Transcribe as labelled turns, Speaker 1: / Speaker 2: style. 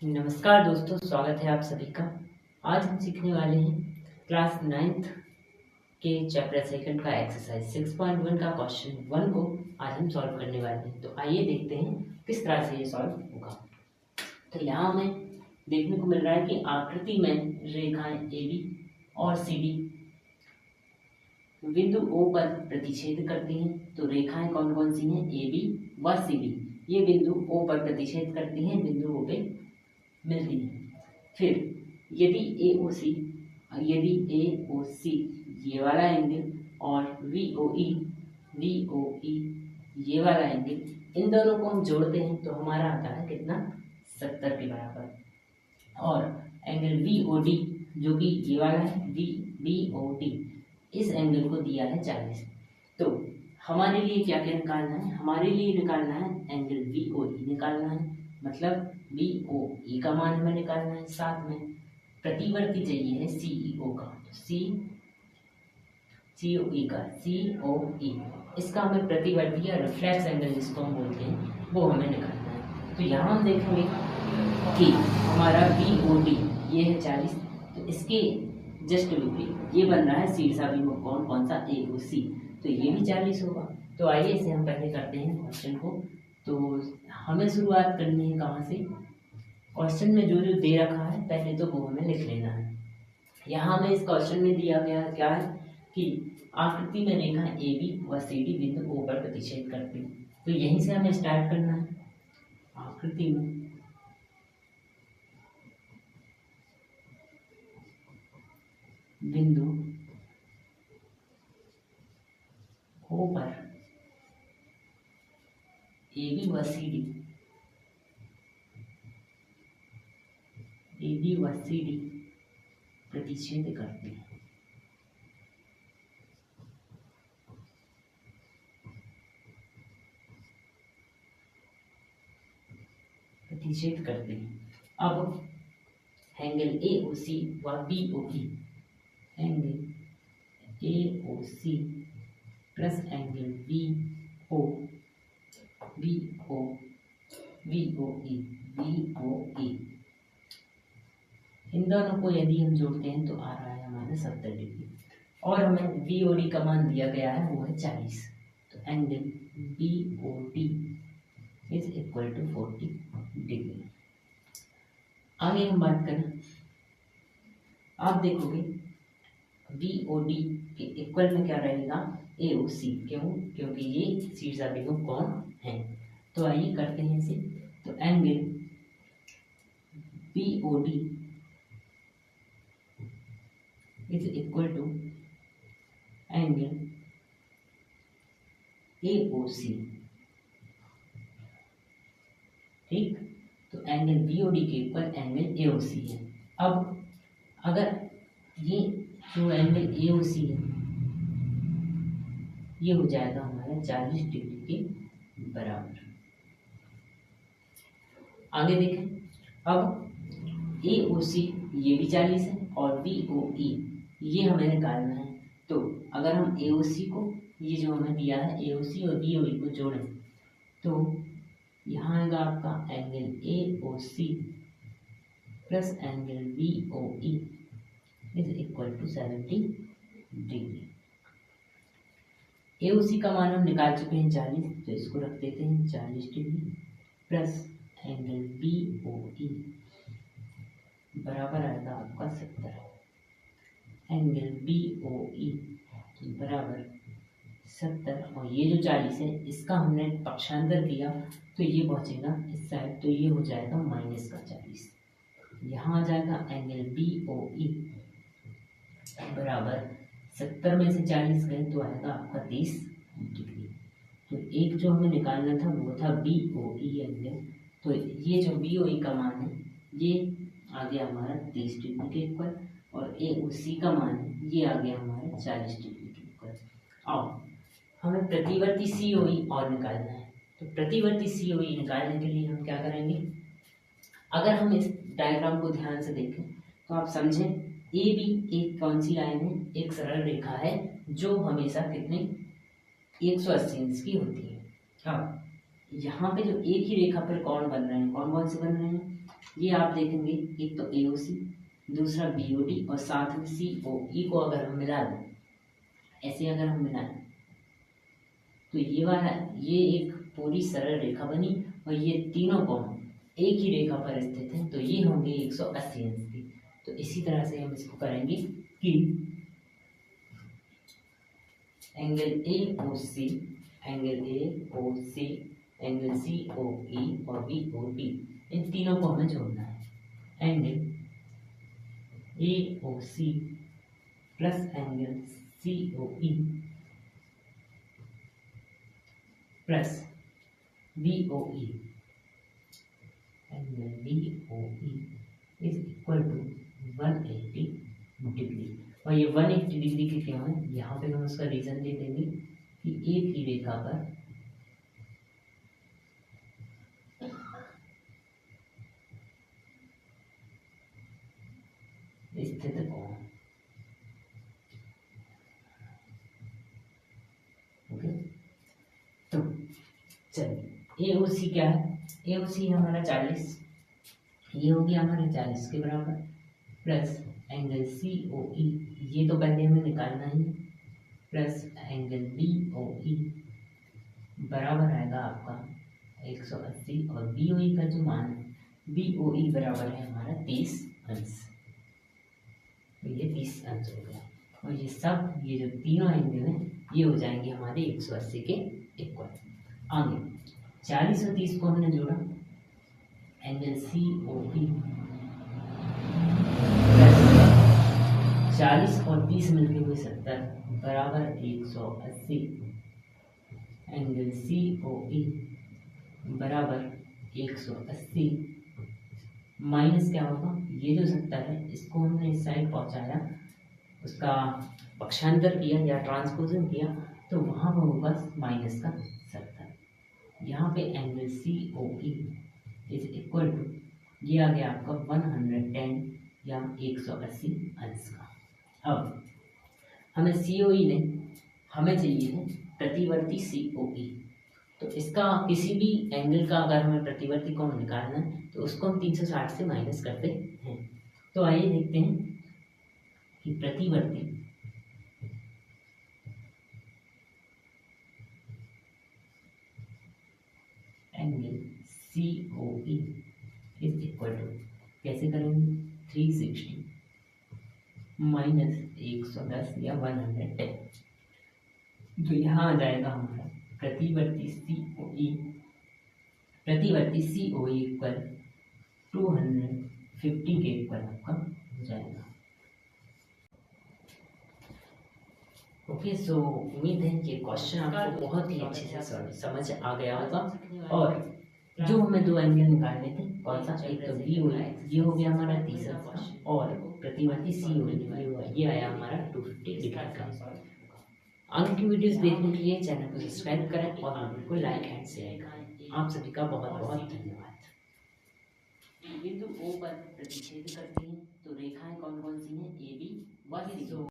Speaker 1: नमस्कार दोस्तों, स्वागत है आप सभी का। आज हम सीखने वाले हैं क्लास 9th के चैप्टर सेकंड का एक्सरसाइज 6.1 का क्वेश्चन 1 को आज हम सॉल्व करने वाले हैं। तो आइए देखते हैं किस तरह से ये सॉल्व होगा। तो यहाँ हमें देखने को मिल रहा है कि आकृति में रेखाएं AB और CD बिंदु O पर प्रतिच्छेद करती हैं। तो रेखाएं कौन कौन सी हैं? AB व CD ये बिंदु O पर प्रतिच्छेद करती हैं, बिंदु O पे मिलती है। फिर यदि AOC ये वाला एंगल और VOE ये वाला एंगल, इन दोनों को हम जोड़ते हैं तो हमारा आता है कितना? 70 के बराबर। और एंगल VOD जो कि ये वाला है VOD, इस एंगल को दिया है 40। तो हमारे लिए क्या क्या निकालना है? हमारे लिए निकालना है एंगल VOE निकालना है, मतलब VOE का मान हमें निकालना है। साथ में प्रतिवर्ती चाहिए है CEO का, COE का, COE इसका हमें प्रतिवर्ती या रिफ्लेक्स एंगल जिसको हम बोलते हैं वो हमें निकालना है। तो यहाँ हम देखेंगे कि हमारा VOD ये है 40, तो इसके जस्ट विपरीत ये बन रहा है शीर्षा विमुख कोण, कौन सा? AOC, तो ये भी 40 होगा। तो आइए इसे हम पहले करते हैं क्वेश्चन को। तो हमें शुरुआत करनी है कहाँ से? क्वेश्चन में जो जो दे रखा है पहले तो वो हमें लिख लेना है। यहाँ हमें इस क्वेश्चन में दिया गया क्या है कि आकृति में रेखा AB व CD बिंदु O पर प्रतिच्छेद करती है। तो यहीं से हमें स्टार्ट करना है। आकृति में बिंदु O पर AB व CD प्रतिच्छेद करते हैं। अब एंगल AOC व BOE, angle AOC plus angle VOE इन दोनों को यदि हम जोड़ते हैं तो आ रहा है हमारा 70 डिग्री। और हमें VOD का मान दिया गया है वो है 40। तो angle BOD is equal to 40 degree. आगे हम बात करें, आप देखोगे VOD के इक्वल में क्या रहेगा? AOC। क्यों? क्योंकि ये शीर्षा विमुख कोण है। तो आइए करते हैं इसे। तो angle BOD is equal to angle AOC। ठीक, तो एंगल BOD के ऊपर एंगल AOC है। अब अगर ये जो एंगल AOC है ये हो जाएगा हमारा 40 डिग्री के बराबर। आगे देखें, अब AOC ये भी 40 है और VOE ये हमें निकालना है। तो अगर हम AOC को, ये जो हमें दिया है AOC और VOE को जोड़ें तो यहाँ आएगा आपका angle AOC plus angle VOE is equal to 70 degree. AOC का मान हम निकाल चुके हैं 40, तो इसको रख देते हैं 40 डिग्री प्लस एंगल BOE बराबर आएगा आपका 70। एंगल BOE बराबर 70 और ये जो 40 है इसका हमने पक्षांतर किया तो ये पहुंचेगा इस साइड, तो ये हो जाएगा माइनस का 40। यहाँ आ जाएगा एंगल BOE बराबर 70 में से 40 गए तो आएगा आपका 30 डिग्री। तो एक जो हमें निकालना था वो था BOE एंगल। तो ये जो BOE का मान है ये आ गया हमारा 30 डिग्री के ऊपर और AOC का मान है ये आ गया हमारा 40 डिग्री के ऊपर। अब हमें प्रतिवर्ती COE और निकालना है। तो प्रतिवर्ती COE निकालने के लिए हम क्या करेंगे? अगर हम इस डायग्राम को ध्यान से देखें तो आप समझें AB एक कौन सी लाइन है? एक सरल रेखा है जो हमेशा कितने 180 अंश की होती है। हाँ, यहाँ पे जो एक ही रेखा पर कोण बन रहे हैं, कौन कौन से बन रहे हैं? ये आप देखेंगे एक तो AOC, दूसरा BOD और साथ में COE को अगर हम मिला दें, ऐसे अगर हम मिलाएं तो ये एक पूरी सरल रेखा बनी और ये तीनों कोण एक ही रेखा पर स्थित हैं, तो ये होंगे 180 अंश की। तो इसी तरह से हम इसको करेंगे कि angle AOC, angle AOC, angle COE और BOD, इन तीनों को हमें जोड़ना है। Angle AOC plus angle COE plus BOE, angle BOE is equal to 180 degree. और ये 180 डिग्री के क्यों है, यहाँ पे हम उसका रीजन दे देंगे कि एक ही रेखा पर स्थित कोण। ओके, तो चलिए AOC क्या है, AOC हमारा 40, ये हो गया हमारे 40 के बराबर, प्लस एंगल COE, ये तो पहले हमें निकालना ही, प्लस एंगल BOE बराबर आएगा आपका 180, और BOE का जो मान है, BOE बराबर है हमारा 30 अंश, तो ये 30 अंश हो गया। और ये सब, ये जो तीनों एंगल हैं, ये हो जाएंगे हमारे 180 के इक्वल। आगे 40 और 30 को हमने जोड़ा, एंगल COE 40 और 30 मिलके हुए 70 बराबर 180, एंगल COE बराबर 180 माइनस क्या होगा, ये जो 70 है इसको हमने इस साइड पहुंचाया, उसका पक्षांतर किया या ट्रांसपोजन किया, तो वहाँ पर होगा माइनस का 70। यहाँ पे angle COE is equal to, ये आ गया आपका 110 या 180 अंश का। अब हमें COE नहीं, हमें चाहिए है प्रतिवर्ती COE। तो इसका किसी भी एंगल का अगर हमें प्रतिवर्ती कोण निकालना है तो उसको हम 360 से माइनस करते हैं। तो आइए देखते हैं कि प्रतिवर्ती angle COE is equal to, कैसे करेंगे, 360 माइनस 110 या 110, तो यहाँ आ जाएगा हमारा प्रतिवर्ती COE इक्वल 250 के इक्वल आपका हो जाएगा। ओके, सो उम्मीद है कि क्वेश्चन आपको बहुत ही अच्छे से समझ आ गया होगा। और जो हमें दो एंगल निकालने थे, कौन सा, एक तो BOE, ये हो गया हमारा 30 का, और प्रतिवर्ती COE ये आया हमारा 250 डिग्री का। आगे की वीडियोस देखने के लिए चैनल को सब्सक्राइब करें और वीडियो को लाइक एंड शेयर करें। आप सभी का बहुत बहुत धन्यवाद। बिंदु O पर प्रतिच्छेद करती हैं, तो रेखाएं कौन कौन सी हैं, AB व CO।